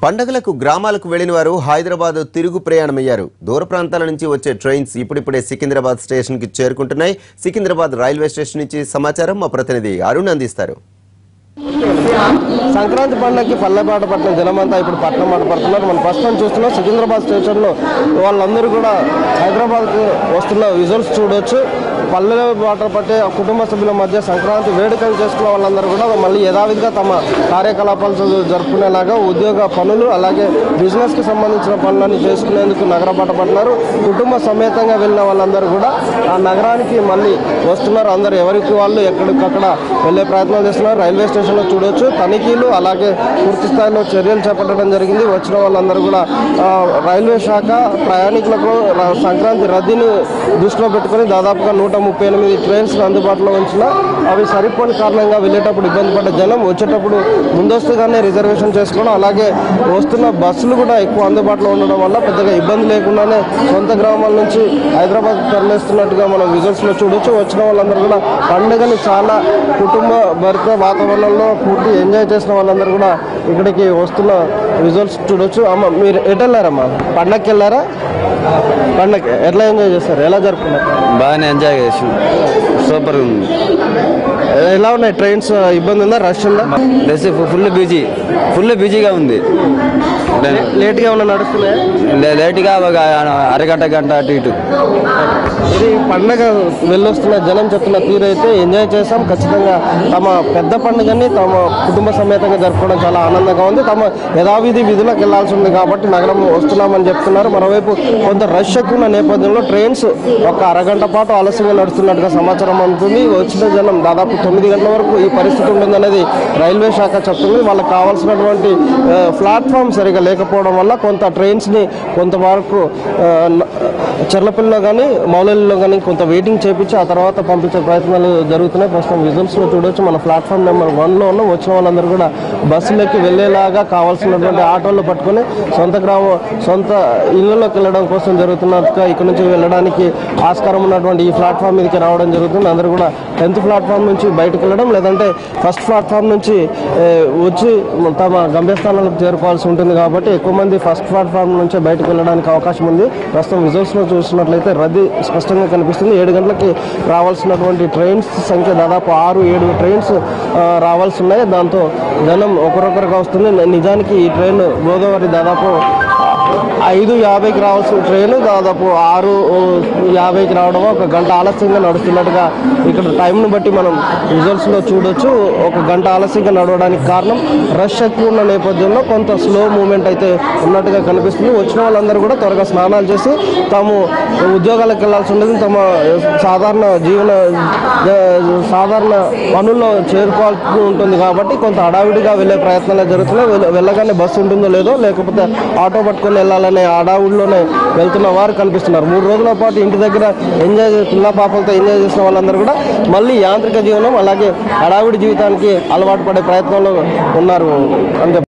పండగలకు గ్రామాలకు వెళ్లిన వారు హైదరాబాద్ తిరుగు ప్రయాణమయ్యారు. దూర ప్రాంతాల నుంచి వచ్చే ట్రైన్స్ ఇప్పుడిప్పుడే సికింద్రాబాద్ స్టేషన్ కి చేరుకుంటున్నాయి. సికింద్రాబాద్ రైల్వే స్టేషన్ నుంచి సమాచారం మా ప్రతినిధి అరుణ్ అందిస్తారు. సంక్రాంతి పండుగకి పల్లెపాట పట్టిన జనమంతా ఇప్పుడు పట్టణం మాట పడుతున్నారు. మనం ప్రస్తుతం చూస్తున్నాం సికింద్రాబాద్ స్టేషన్లో వాళ్ళందరూ కూడా హైదరాబాద్కి వస్తున్న విజువల్స్ చూడొచ్చు. పల్లె బాట పట్టే కుటుంబ సభ్యుల మధ్య సంక్రాంతి వేడుకలు చేసుకున్న వాళ్ళందరూ కూడా మళ్ళీ యథావిధిగా తమ కార్యకలాపాలు జరుపుకునేలాగా ఉద్యోగ పనులు అలాగే బిజినెస్కి సంబంధించిన పనులన్నీ చేసుకునేందుకు నగర బాట పట్టినారు. కుటుంబ సమేతంగా వెళ్ళిన వాళ్ళందరూ కూడా ఆ నగరానికి మళ్ళీ వస్తున్నారు. అందరూ ఎవరికి వాళ్ళు ఎక్కడికక్కడ వెళ్ళే ప్రయత్నం చేస్తున్నారు. రైల్వే స్టేషన్లో చూడొచ్చు తనిఖీలు అలాగే పూర్తి స్థాయిలో చర్యలు చేపట్టడం జరిగింది. వచ్చిన వాళ్ళందరూ కూడా రైల్వే శాఖ ప్రయాణికులకు సంక్రాంతి రద్దీని దృష్టిలో పెట్టుకుని దాదాపుగా 138 ట్రైన్స్ అందుబాటులో ఉంచిన అవి సరిపోని కారణంగా వెళ్ళేటప్పుడు ఇబ్బంది పడ్డ జనం వచ్చేటప్పుడు ముందస్తుగానే రిజర్వేషన్ చేసుకోవడం అలాగే వస్తున్న బస్సులు కూడా ఎక్కువ అందుబాటులో ఉండడం వల్ల పెద్దగా ఇబ్బంది లేకుండానే సొంత గ్రామాల నుంచి హైదరాబాద్ తరలిస్తున్నట్టుగా మనం విజువల్స్లో చూడొచ్చు. వచ్చిన వాళ్ళందరూ కూడా పండుగని చాలా కుటుంబ భరిత వాతావరణంలో పూర్తి ఎంజాయ్ చేసిన వాళ్ళందరూ కూడా ఇక్కడికి వస్తున్న విజువల్స్ చూడొచ్చు. అమ్మ మీరు ఎటు వెళ్ళారమ్మా? పండగకి వెళ్ళారా? పండగ ఎట్లా ఎంజాయ్ చేస్తారు? ఎలా జరుపుకున్నారు? బాగానే ఎంజాయ్ చేసాం. సూపర్ ఉంది. ఎలా ఉన్నాయి ట్రైన్స్? ఇబ్బంది ఉందా? రష్ ఉందా? రష్ ఫుల్ బిజీగా ఉంది. లేట్గా ఏమన్నా నడుస్తున్నాయా? లేట్గా ఒక అరగంట గంట అటు ఇటు. ఇది పండగ వెళ్ళొస్తున్న జనం చెప్తున్న తీరు అయితే ఎంజాయ్ చేసాం. ఖచ్చితంగా తమ పెద్ద పండుగని తమ కుటుంబ సమేతంగా జరుపుకోవడం చాలా ఆనందంగా ఉంది. తమ యథావిధి విధులకు వెళ్లాల్సి ఉంది కాబట్టి నగరం వస్తున్నామని చెప్తున్నారు. మరోవైపు కొంత రష్ ఎక్కువ ఉన్న నేపథ్యంలో ట్రైన్స్ ఒక అరగంట పాటు ఆలస్యంగా నడుస్తున్నట్టుగా సమాచారం ఉంటుంది. వచ్చిన జనం దాదాపు 9 గంటల వరకు ఈ పరిస్థితి ఉంటుందనేది రైల్వే శాఖ చెప్తుంది. వాళ్ళకి కావాల్సినటువంటి ప్లాట్ఫామ్ సరిగా లేకపోవడం వల్ల కొంత ట్రైన్స్ని కొంతవరకు చెర్లపల్లిలో కానీ మౌలలిలో కానీ కొంత వెయిటింగ్ చేపించి ఆ తర్వాత పంపించే ప్రయత్నాలు జరుగుతున్నాయి. ప్రస్తుతం విజువల్స్లో చూడవచ్చు. మన ప్లాట్ఫామ్ నెంబర్ 1లో ఉన్న వచ్చిన వాళ్ళందరూ కూడా బస్సులకి వెళ్ళేలాగా కావాల్సినటువంటి ఆటోలు పట్టుకొని సొంత ఇళ్లలోకి వెళ్ళడం కోసం జరుగుతున్నట్టుగా ఇక్కడ నుంచి వెళ్ళడానికి ఆస్కారం ఉన్నటువంటి ఈ ప్లాట్ఫామ్ మీదకి రావడం జరుగుతుంది. అందరూ కూడా 10th ప్లాట్ఫామ్ నుంచి బయటకు వెళ్ళడం లేదంటే ఫస్ట్ ప్లాట్ఫామ్ నుంచి వచ్చి తమ గమ్యస్థానాలకు చేరుకోవాల్సి ఉంటుంది కాబట్టి ఎక్కువ మంది ఫస్ట్ ప్లాట్ఫామ్ నుంచే బయటకు వెళ్ళడానికి అవకాశం ఉంది. ప్రస్తుతం విజువల్స్లో చూసినట్లయితే రద్దీ స్పష్టంగా కనిపిస్తుంది. 7 గంటలకి రావాల్సినటువంటి ట్రైన్స్ సంఖ్య దాదాపు 6-7 ట్రైన్స్ రావాల్సి ఉన్నాయి. దాంతో జనం ఒకరొకరుగా వస్తుంది. నిజానికి ఈ ట్రైన్ గోదావరి దాదాపు 5:50కి రావాల్సిన ట్రైన్ దాదాపు 6:50కి రావడం ఒక గంట ఆలస్యంగా నడుస్తున్నట్టుగా ఇక్కడ టైంను బట్టి మనం విజువల్స్లో చూడొచ్చు. ఒక గంట ఆలస్యంగా నడవడానికి కారణం రష్ ఎక్కువ ఉన్న నేపథ్యంలో కొంత స్లో మూమెంట్ అయితే ఉన్నట్టుగా కనిపిస్తుంది. వచ్చిన వాళ్ళందరూ కూడా త్వరగా స్నానాలు చేసి తాము ఉద్యోగాలకు వెళ్లాల్సి ఉంటుంది. తమ సాధారణ పనుల్లో చేరుకోవాల్సి ఉంటుంది కాబట్టి కొంత హడావిడిగా వెళ్ళే ప్రయత్నాలు జరుగుతున్నాయి. వెళ్ళగానే బస్సు ఉంటుందో లేదో లేకపోతే ఆటో పట్టుకొని వెళ్ళాలనే హడావుడిలోనే వెళ్తున్న వారు కనిపిస్తున్నారు. 3 రోజుల పాటు ఇంటి దగ్గర పిల్ల పాపలతో ఎంజాయ్ చేసిన వాళ్ళందరూ కూడా మళ్ళీ యాంత్రిక జీవనం అలాగే హడావిడి జీవితానికి అలవాటు పడే ప్రయత్నంలో ఉన్నారు అంటే